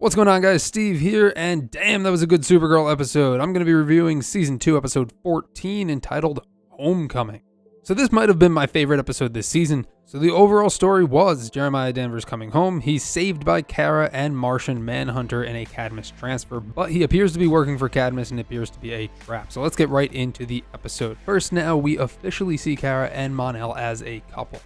What's going on, guys? Steve here, and damn, that was a good Supergirl episode. I'm going to be reviewing Season 2, Episode 14, entitled Homecoming. So this might have been my favorite episode this season. So the overall story was Jeremiah Danvers coming home. He's saved by Kara and Martian Manhunter in a Cadmus transfer, but he appears to be working for Cadmus and it appears to be a trap. So let's get right into the episode. First, now we officially see Kara and Mon-El as a couple.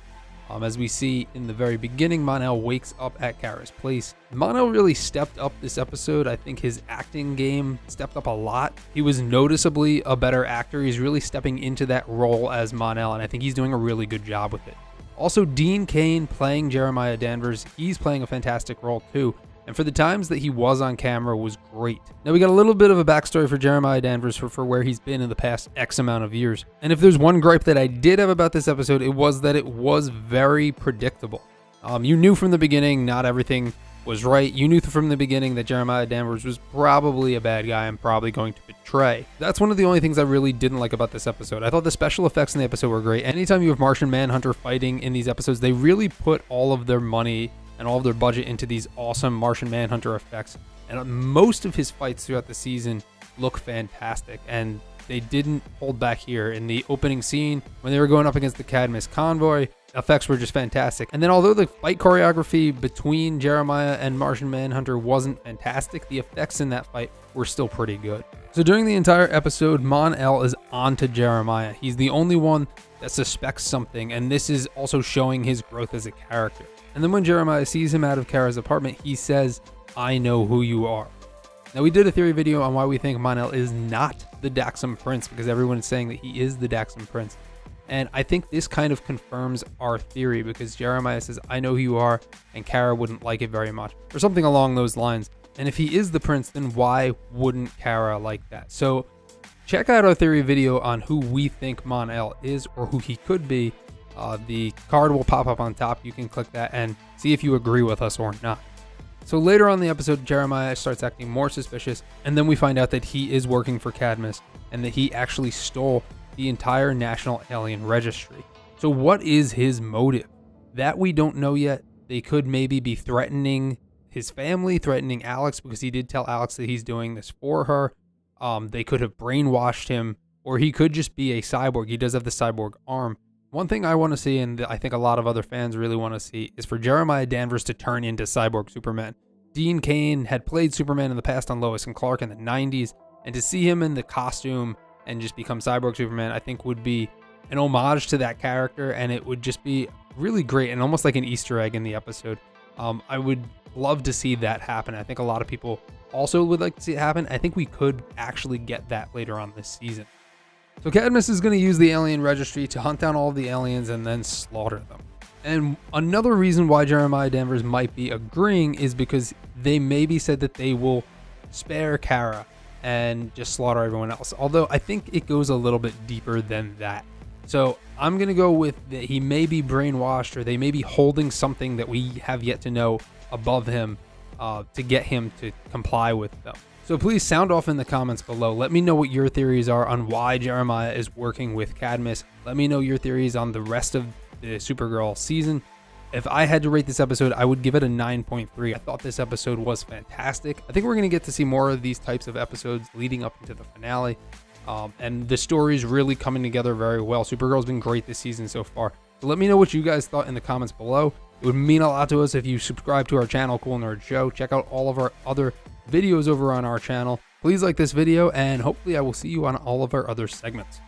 As we see in the very beginning, Mon-El wakes up at Kara's place. Mon-El really stepped up this episode. I think his acting game stepped up a lot. He was noticeably a better actor. He's really stepping into that role as Mon-El, and I think he's doing a really good job with it. Also, Dean Cain playing Jeremiah Danvers, he's playing a fantastic role too. And for the times that he was on camera was great. Now we got a little bit of a backstory for Jeremiah Danvers for where he's been in the past X amount of years. And if there's one gripe that I did have about this episode, it was that it was very predictable. You knew from the beginning not everything was right. You knew from the beginning that Jeremiah Danvers was probably a bad guy and probably going to betray. That's one of the only things I really didn't like about this episode. I thought the special effects in the episode were great. Anytime you have Martian Manhunter fighting in these episodes, they really put all of their money and all of their budget into these awesome Martian Manhunter effects. And most of his fights throughout the season look fantastic, and they didn't hold back here. In the opening scene, when they were going up against the Cadmus convoy, effects were just fantastic. And then although the fight choreography between Jeremiah and Martian Manhunter wasn't fantastic, the effects in that fight were still pretty good. So during the entire episode, Mon-El is onto Jeremiah. He's the only one that suspects something, and this is also showing his growth as a character. And then when Jeremiah sees him out of Kara's apartment, he says, "I know who you are." Now, we did a theory video on why we think Mon-El is not the Daxam Prince, because everyone is saying that he is the Daxam Prince. And I think this kind of confirms our theory, because Jeremiah says, "I know who you are," and Kara wouldn't like it very much, or something along those lines. And if he is the prince, then why wouldn't Kara like that? So check out our theory video on who we think Mon-El is, or who he could be. The card will pop up on top. You can click that and see if you agree with us or not. So later on in the episode, Jeremiah starts acting more suspicious, and then we find out that he is working for Cadmus and that he actually stole the entire National Alien Registry. So what is his motive? That we don't know yet. They could maybe be threatening his family, threatening Alex, because he did tell Alex that he's doing this for her. They could have brainwashed him, or he could just be a cyborg. He does have the cyborg arm. One thing I want to see, and I think a lot of other fans really want to see, is for Jeremiah Danvers to turn into Cyborg Superman. Dean Cain had played Superman in the past on Lois and Clark in the 90s, and to see him in the costume and just become Cyborg Superman, I think would be an homage to that character, and it would just be really great and almost like an Easter egg in the episode. I would love to see that happen. I think a lot of people also would like to see it happen. I think we could actually get that later on this season. So Cadmus is going to use the alien registry to hunt down all of the aliens and then slaughter them. And another reason why Jeremiah Danvers might be agreeing is because they maybe said that they will spare Kara and just slaughter everyone else. Although I think it goes a little bit deeper than that. So I'm going to go with that he may be brainwashed, or they may be holding something that we have yet to know above him to get him to comply with them. So please sound off in the comments below. Let me know what your theories are on why Jeremiah is working with Cadmus. Let me know your theories on the rest of the Supergirl season. If I had to rate this episode, I would give it a 9.3. I thought this episode was fantastic. I think we're going to get to see more of these types of episodes leading up into the finale. And the story is really coming together very well. Supergirl's been great this season so far. So let me know what you guys thought in the comments below. It would mean a lot to us if you subscribe to our channel, Cool Nerd Show. Check out all of our other videos over on our channel. Please like this video, and hopefully I will see you on all of our other segments.